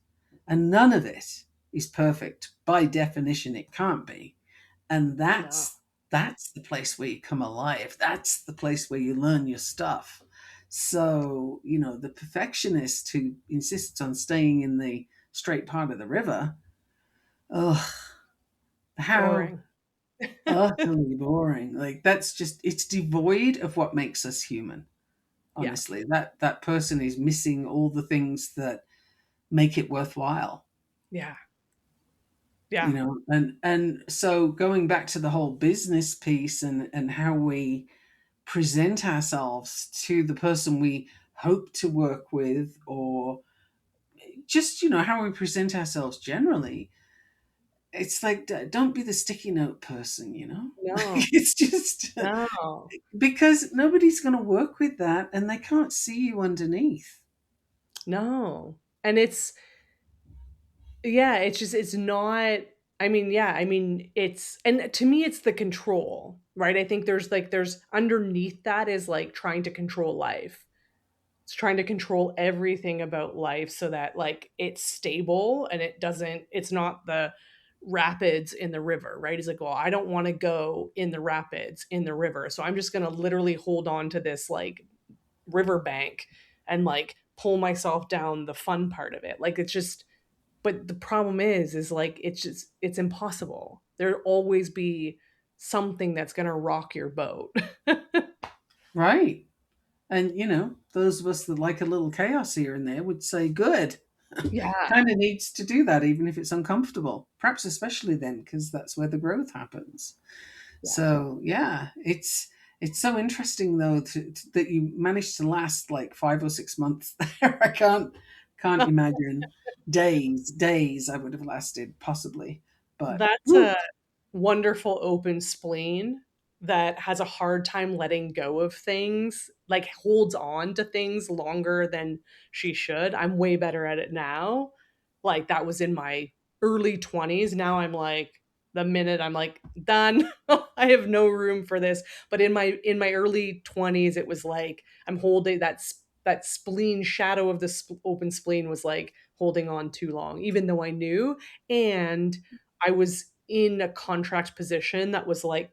C: and none of it is perfect. By definition, it can't be, and
B: No.
C: that's the place where you come alive. That's the place where you learn your stuff. So, you know, the perfectionist who insists on staying in the straight part of the river, oh, how
B: Boring.
C: utterly boring. Like, that's just, it's devoid of what makes us human.
B: Yeah.
C: Honestly, that person is missing all the things that make it worthwhile.
B: Yeah.
C: You
B: Yeah.
C: know, and so going back to the whole business piece and how we present ourselves to the person we hope to work with, or just, you know, how we present ourselves generally, it's like, don't be the sticky note person, you know.
B: No.
C: It's just
B: No.
C: because nobody's going to work with that and they can't see you underneath.
B: No. And it's yeah, it's just it's not I mean, yeah, I mean, it's and to me it's the control, right? I think there's underneath that is like trying to control life. It's trying to control everything about life so that like it's stable and it's not the rapids in the river, right? He's like, well, I don't want to go in the rapids in the river. So I'm just gonna literally hold on to this like riverbank and like pull myself down the fun part of it. Like it's just but the problem is like it's impossible. There'll always be something that's going to rock your boat.
C: Right. And, you know, those of us that like a little chaos here and there would say, good.
B: Yeah.
C: Kind of needs to do that, even if it's uncomfortable. Perhaps especially then, because that's where the growth happens.
B: Yeah.
C: So yeah, it's so interesting though that you managed to last like 5 or 6 months there. I can't imagine days I would have lasted possibly, but
B: That's
C: woo,
B: a wonderful open spleen that has a hard time letting go of things, like holds on to things longer than she should. I'm way better at it now. Like that was in my early 20s. Now I'm like the minute I'm like done, I have no room for this. But in my early 20s it was like I'm holding that spleen shadow of the open spleen was like holding on too long even though I knew and I was in a contract position that was like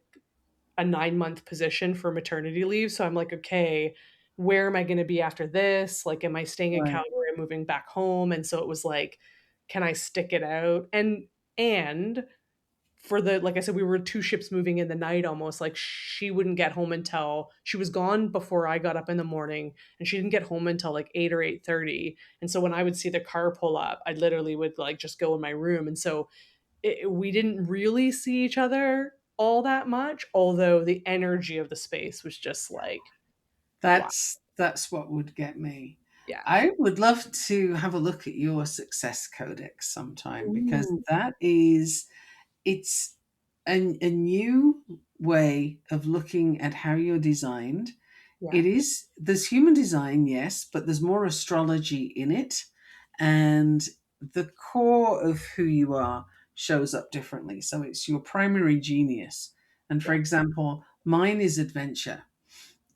B: a 9-month position for maternity leave. So I'm like, okay, where am I going to be after this? Like, am I staying in
C: right,
B: Calgary? Am moving back home? And so it was like, can I stick it out? And for the, like I said, we were two ships moving in the night almost. Like she wouldn't get home until she was gone before I got up in the morning, and she didn't get home until like 8 or 8:30. And so when I would see the car pull up, I literally would like just go in my room. And so we didn't really see each other all that much, although the energy of the space was just like, wow.
C: That's what would get me.
B: Yeah.
C: I would love to have a look at your success codex sometime, because
B: Ooh,
C: that is, it's a new way of looking at how you're designed.
B: yeah.
C: It is, there's human design, yes, but there's more astrology in it. And the core of who you are shows up differently. So it's your primary genius. And for
B: Yeah.
C: example, mine is adventure.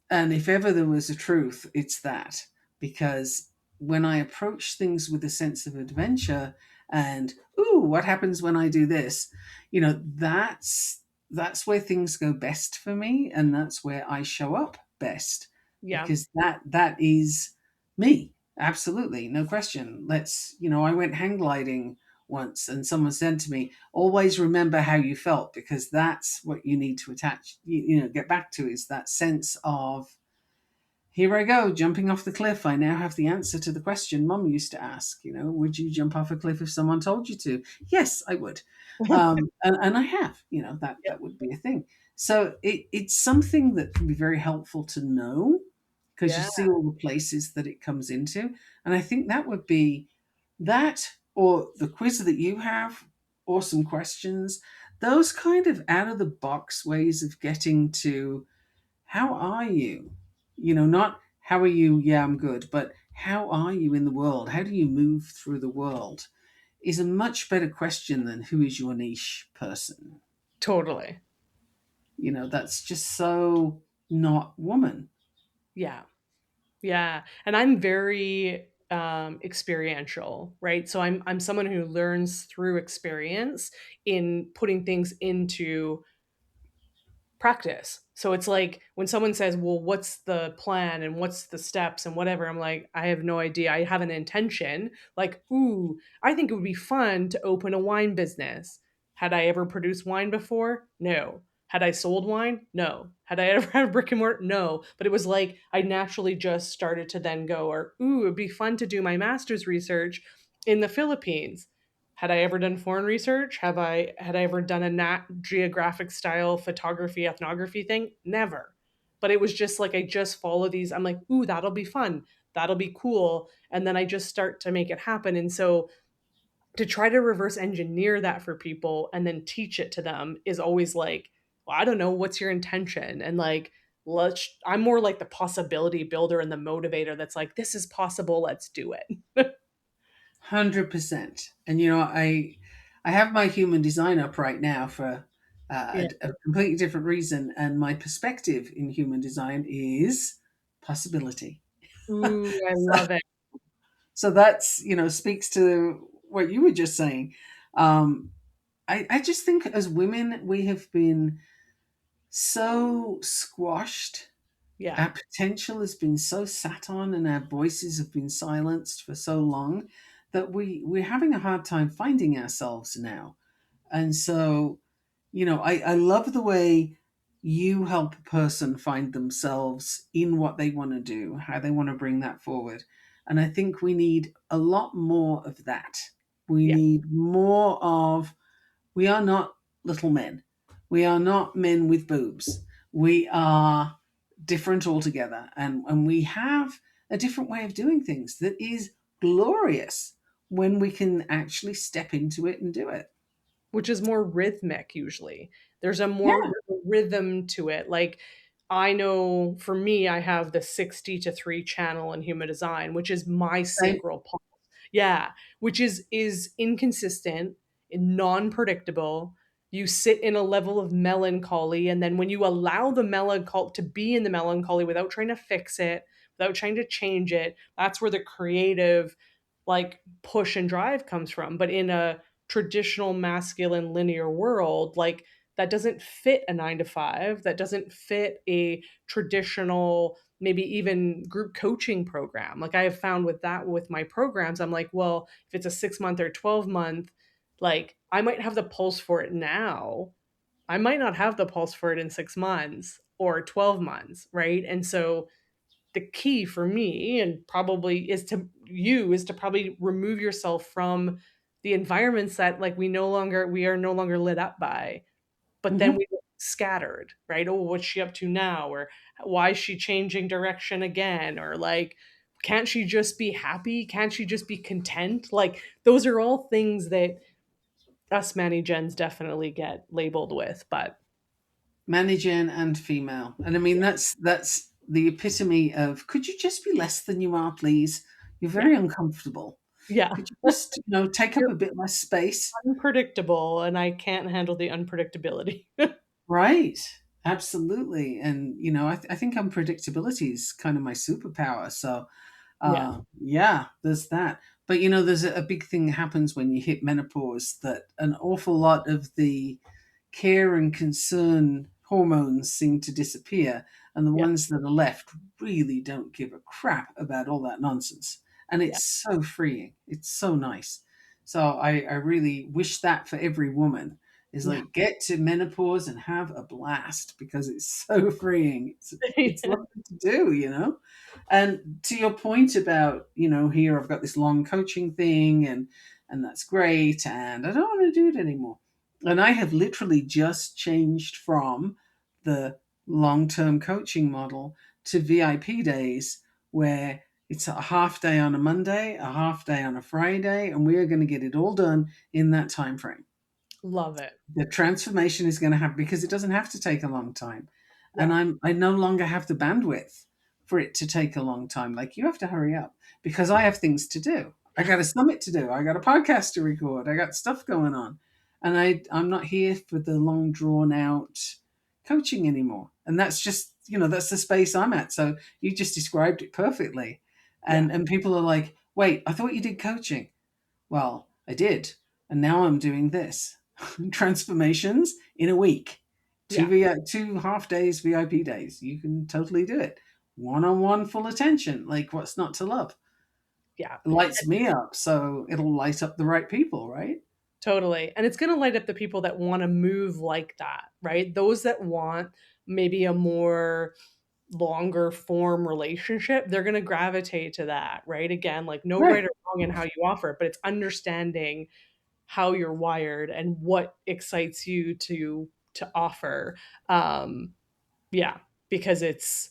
C: And if ever there was a truth, it's that. Because when I approach things with a sense of adventure and, ooh, what happens when I do this? That's where things go best for me, and that's where I show up best,
B: Yeah.
C: because that is me. Absolutely, no question. I went hang gliding once, and someone said to me, always remember how you felt, because that's what you need to attach, get back to, is that sense of, here I go, jumping off the cliff. I now have the answer to the question Mum used to ask. Would you jump off a cliff if someone told you to? Yes, I would, and I have. That
B: Yeah.
C: that would be a thing. So it's something that can be very helpful to know, because you
B: Yeah.
C: see all the places that it comes into, and I think that would be that, or the quiz that you have. Awesome questions. Those kind of out of the box ways of getting to, how are you? Not how are you, yeah, I'm good, but how are you in the world? How do you move through the world? Is a much better question than who is your niche person.
B: Totally.
C: That's just so not woman.
B: Yeah. Yeah. And I'm very experiential, right? So I'm someone who learns through experience in putting things into practice. So it's like when someone says, "Well, what's the plan and what's the steps and whatever?" I'm like, "I have no idea. I have an intention. Like, ooh, I think it would be fun to open a wine business." Had I ever produced wine before? No. Had I sold wine? No. Had I ever had a brick and mortar? No. But it was like I naturally just started to then go, or ooh, it'd be fun to do my master's research in the Philippines. Had I ever done foreign research? Had I ever done a Nat Geographic style photography ethnography thing? Never. But it was just like I just follow these. I'm like, ooh, that'll be fun. That'll be cool. And then I just start to make it happen. And so to try to reverse engineer that for people and then teach it to them is always like, well, I don't know, what's your intention? And like, I'm more like the possibility builder and the motivator that's like, this is possible, let's do it.
C: 100%. And I have my human design up right now for
B: Yeah.
C: a completely different reason, and my perspective in human design is possibility.
B: Ooh, I
C: So
B: love it.
C: So that's, speaks to what you were just saying. Um, I just think as women, we have been so squashed.
B: Yeah.
C: Our potential has been so sat on, and our voices have been silenced for so long, that we're having a hard time finding ourselves now. And so, I love the way you help a person find themselves in what they want to do, how they want to bring that forward. And I think we need a lot more of that. We
B: Yeah.
C: need more of, we are not little men. We are not men with boobs. We are different altogether. And we have a different way of doing things that is glorious when we can actually step into it and do it.
B: Which is more rhythmic usually. There's a more
C: Yeah.
B: rhythm to it. Like I know for me, I have the 60 to 3 channel in human design, which is my
C: Same.
B: sacral pulse. Yeah, which is inconsistent and non-predictable. You sit in a level of melancholy, and then when you allow the melancholy to be in the melancholy without trying to fix it, without trying to change it, that's where the creative like push and drive comes from. But in a traditional masculine linear world, like that doesn't fit a 9 to 5, that doesn't fit a traditional maybe even group coaching program. Like I have found with that with my programs, I'm like, well, if it's a 6 month or 12 month, Like, I might have the pulse for it now. I might not have the pulse for it in 6 months or 12 months, right? And so the key for me, and probably is to probably remove yourself from the environments that, like, we are no longer lit up by, but then
C: Hmm.
B: we get scattered, right? Oh, what's she up to now? Or why is she changing direction again? Or like, can't she just be happy? Can't she just be content? Like, those are all things that us Manny Gens definitely get labeled with. But
C: Managen and female. And I mean, that's the epitome of, could you just be less than you are, please? You're
B: yeah,
C: very uncomfortable.
B: yeah,
C: Could you just, take up
B: you're
C: a bit less space?
B: unpredictable, and I can't handle the unpredictability.
C: Right. Absolutely. And, I think unpredictability is kind of my superpower. So,
B: Yeah,
C: yeah, there's that. But, there's a big thing that happens when you hit menopause, that an awful lot of the care and concern hormones seem to disappear. And the
B: yeah,
C: ones that are left really don't give a crap about all that nonsense. And
B: yeah,
C: it's so freeing. It's so nice. So I really wish that for every woman, is
B: yeah.
C: like, get to menopause and have a blast, because it's so freeing. It's
B: Yeah.
C: lovely to do. And to your point about, here I've got this long coaching thing, and that's great, and I don't want to do it anymore. And I have literally just changed from the long-term coaching model to VIP days, where it's a half day on a Monday, a half day on a Friday, and we are going to get it all done in that time frame.
B: Love it.
C: The transformation is going to happen because it doesn't have to take a long time.
B: Yeah.
C: And I no longer have the bandwidth for it to take a long time. Like, you have to hurry up, because I have things to do. I got a summit to do. I got a podcast to record. I got stuff going on. And I'm not here for the long drawn out coaching anymore. And that's just, that's the space I'm at. So you just described it perfectly.
B: Yeah.
C: And people are like, "Wait, I thought you did coaching." Well, I did. And now I'm doing this. Transformations in a week.
B: Yeah.
C: 2 half days VIP days. You can totally do it. One-on-one full attention. Like, what's not to love?
B: Yeah.
C: It lights me up, so it'll light up the right people, right?
B: Totally. And it's going to light up the people that want to move like that, right? Those that want maybe a more longer form relationship, they're going to gravitate to that, right? Again, like, no right
C: Right.
B: or wrong in how you offer it, but it's understanding how you're wired and what excites you to offer. Um yeah, because it's,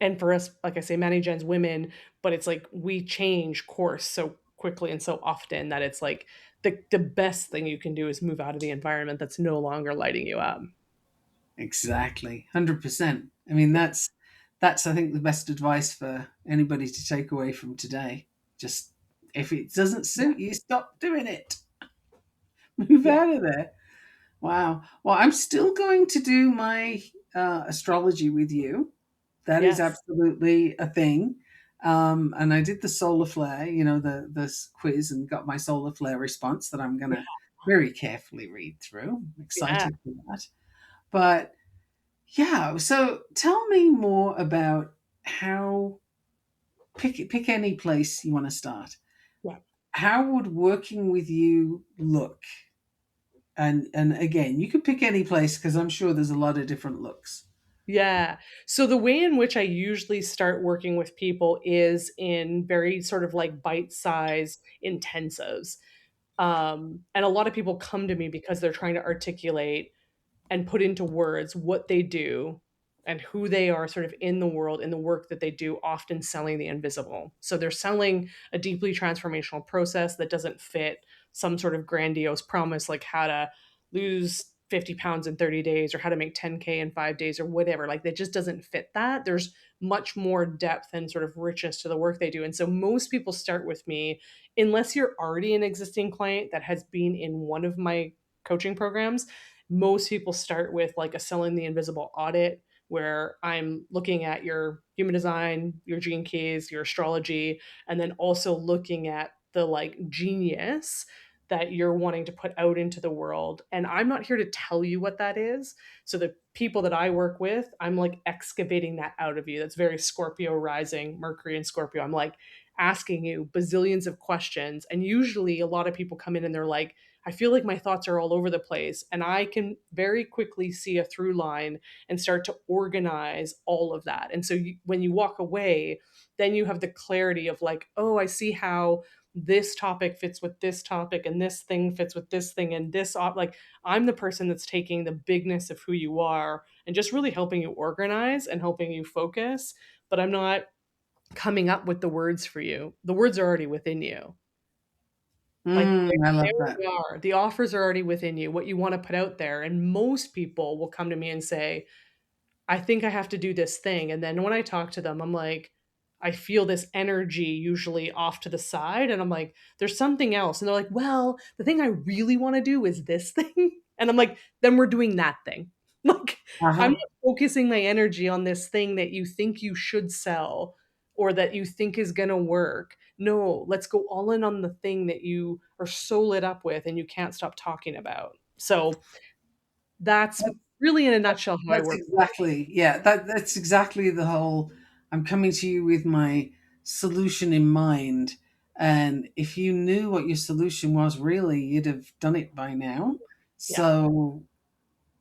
B: and for us, like I say, many gens women, but it's like we change course so quickly and so often that it's like the best thing you can do is move out of the environment that's no longer lighting you up.
C: Exactly. 100%. I mean, that's I think the best advice for anybody to take away from today. Just, if it doesn't
B: Yeah.
C: suit you, stop doing it. Move
B: Yeah.
C: out of there. Wow. Well, I'm still going to do my astrology with you. That is
B: Yes.
C: absolutely a thing. And I did the solar flare, the quiz, and got my solar flare response that I'm going
B: Yeah.
C: to very carefully read through. I'm
B: Yeah.
C: excited for that. But yeah, so tell me more about how, pick any place you want to start.
B: Yeah.
C: How would working with you look? And again, you could pick any place, because I'm sure there's a lot of different looks.
B: Yeah. So the way in which I usually start working with people is in very sort of like bite-size intensives. And a lot of people come to me because they're trying to articulate and put into words what they do and who they are sort of in the world, in the work that they do, often selling the invisible. So they're selling a deeply transformational process that doesn't fit some sort of grandiose promise, like how to lose 50 pounds in 30 days or how to make 10K in 5 days or whatever. Like, that just doesn't fit that. There's much more depth and sort of richness to the work they do. And so most people start with me, unless you're already an existing client that has been in one of my coaching programs. Most people start with like a selling the invisible audit, where I'm looking at your human design, your gene keys, your astrology, and then also looking at the like genius that you're wanting to put out into the world. And I'm not here to tell you what that is. So the people that I work with, I'm like excavating that out of you. That's very Scorpio rising, Mercury and Scorpio. I'm like asking you bazillions of questions. And usually a lot of people come in and they're like, I feel like my thoughts are all over the place. And I can very quickly see a through line and start to organize all of that. And so when you walk away, then you have the clarity of like, oh, I see how this topic fits with this topic and this thing fits with this thing and like I'm the person that's taking the bigness of who you are and just really helping you organize and helping you focus, but I'm not coming up with the words for you. The words are already within you. Like
C: I love
B: there
C: that.
B: they are. The offers are already within you, what you want to put out there. And most people will come to me and say, I think I have to do this thing. And then when I talk to them, I'm like, I feel this energy usually off to the side. And I'm like, there's something else. And they're like, well, the thing I really want to do is this thing. And I'm like, then we're doing that thing. Like, I'm
C: Uh-huh.
B: not focusing my energy on this thing that you think you should sell or that you think is going to work. No, let's go all in on the thing that you are so lit up with and you can't stop talking about. So that's really in a nutshell how I
C: That's
B: work.
C: exactly, yeah, that's exactly the whole, I'm coming to you with my solution in mind. And if you knew what your solution was, really, you'd have done it by now.
B: Yeah.
C: So,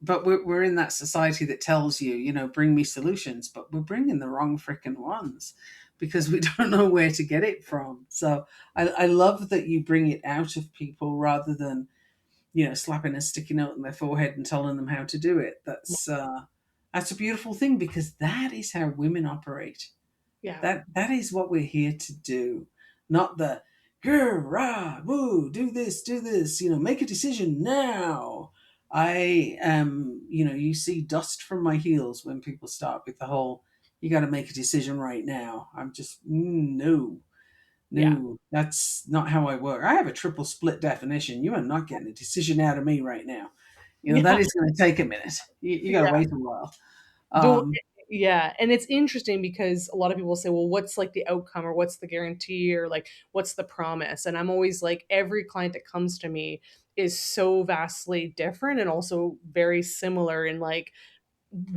C: but we're in that society that tells you, bring me solutions, but we're bringing the wrong freaking ones because we don't know where to get it from. So I love that you bring it out of people rather than slapping a sticky note on their forehead and telling them how to do it. That's a beautiful thing because that is how women operate.
B: Yeah.
C: That is what we're here to do, not the grr rah woo, do this, make a decision now. I am, you see dust from my heels when people start with the whole, you got to make a decision right now. I'm just no.
B: Yeah.
C: No, that's not how I work. I have a triple split definition. You are not getting a decision out of me right now. That
B: Yeah.
C: is going to take a minute. You got to
B: Yeah.
C: wait a while.
B: The
C: Um,
B: yeah, and it's interesting because a lot of people say, "Well, what's like the outcome or what's the guarantee or like what's the promise?" And I'm always like every client that comes to me is so vastly different and also very similar in like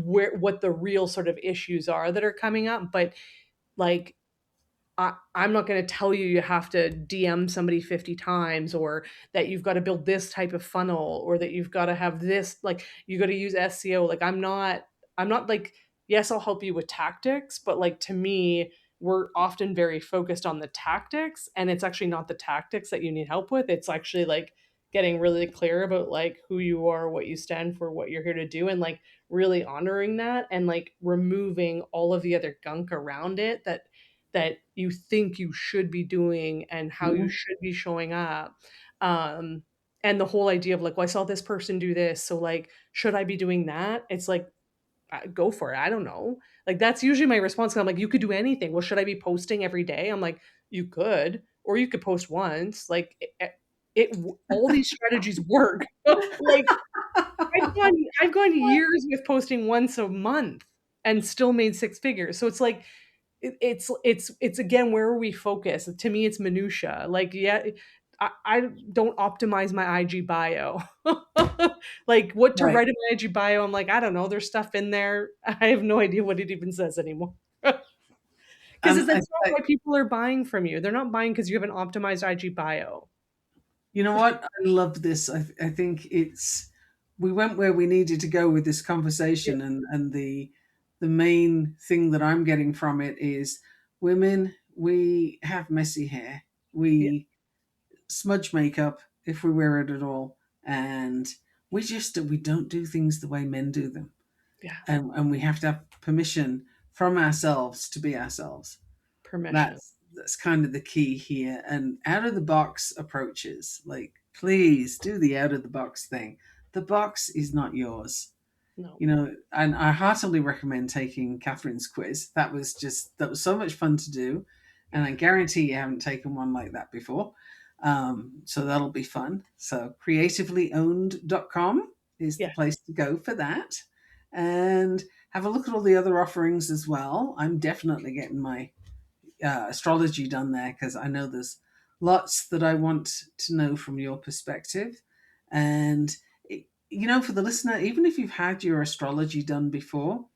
B: where what the real sort of issues are that are coming up, but like I'm not going to tell you you have to DM somebody 50 times or that you've got to build this type of funnel or that you've got to have this, like you got to use SEO. Like I'm not like, yes, I'll help you with tactics, but like to me, we're often very focused on the tactics and it's actually not the tactics that you need help with. It's actually like getting really clear about like who you are, what you stand for, what you're here to do and like really honoring that and like removing all of the other gunk around it that you think you should be doing and how you
C: mhm.
B: should be showing up. Um, and the whole idea of like, well, I saw this person do this, so like, should I be doing that? It's like, go for it. I don't know. Like that's usually my response. 'Cause I'm like, you could do anything. Well, should I be posting every day? I'm like, you could, or you could post once. Like all these strategies work. Like I've gone years with posting once a month and still made six figures. So it's like it's again where are we focused? To me, it's minutia. Like, yeah, I don't optimize my IG bio. Like what to
C: Right.
B: write in my IG bio, I'm like, I don't know. There's stuff in there. I have no idea what it even says anymore. Because
C: And
B: it's
C: I,
B: that's not
C: I,
B: why people are buying from you. They're not buying because you have an optimized IG bio.
C: you know what? I love this. I think we went where we needed to go with this
B: Yeah,
C: conversation, and the main thing that I'm getting from it is women. We have messy hair.
B: yeah,
C: We smudge makeup if we wear it at all, and we don't do things the way men do them,
B: yeah.
C: and we have to have permission from ourselves to be ourselves.
B: Permission.
C: That's kind of the key here, and out of the box approaches. Like, please do the out of the box thing. The box is not yours.
B: No.
C: And I heartily recommend taking Kathryn's quiz. That was so much fun to do, and I guarantee you haven't taken one like that before. So that'll be fun. So creatively-owned.com is the
B: Yeah.
C: place to go for that, and have a look at all the other offerings as well. I'm definitely getting my astrology done there because I know there's lots that I want to know from your perspective. And, for the listener, even if you've had your astrology done before,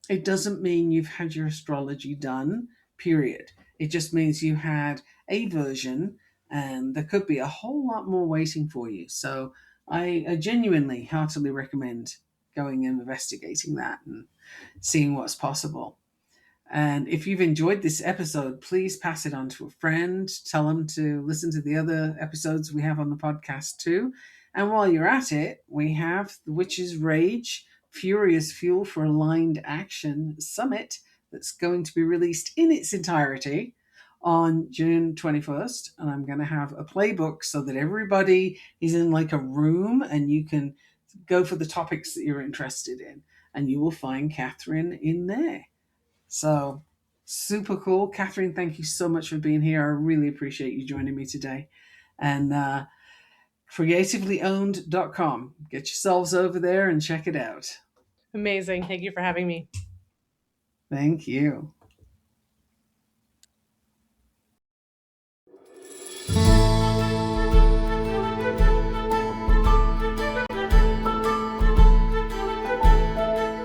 C: it doesn't mean you've had your astrology done, period. It just means you had a version, and there could be a whole lot more waiting for you. So I genuinely, heartily recommend going and investigating that and seeing what's possible. And if you've enjoyed this episode, please pass it on to a friend. Tell them to listen to the other episodes we have on the podcast too. And while you're at it, we have the Witch's Rage Furious Fuel for Aligned Action Summit that's going to be released in its entirety on June 21st. And I'm going to have a playbook so that everybody is in like a room and you can go for the topics that you're interested in. And you will find Kathryn in there. So super cool. Kathryn, thank you so much for being here. I really appreciate you joining me today. And creativelyowned.com. Get yourselves over there and check it out.
B: Amazing. Thank you for having me.
C: Thank you.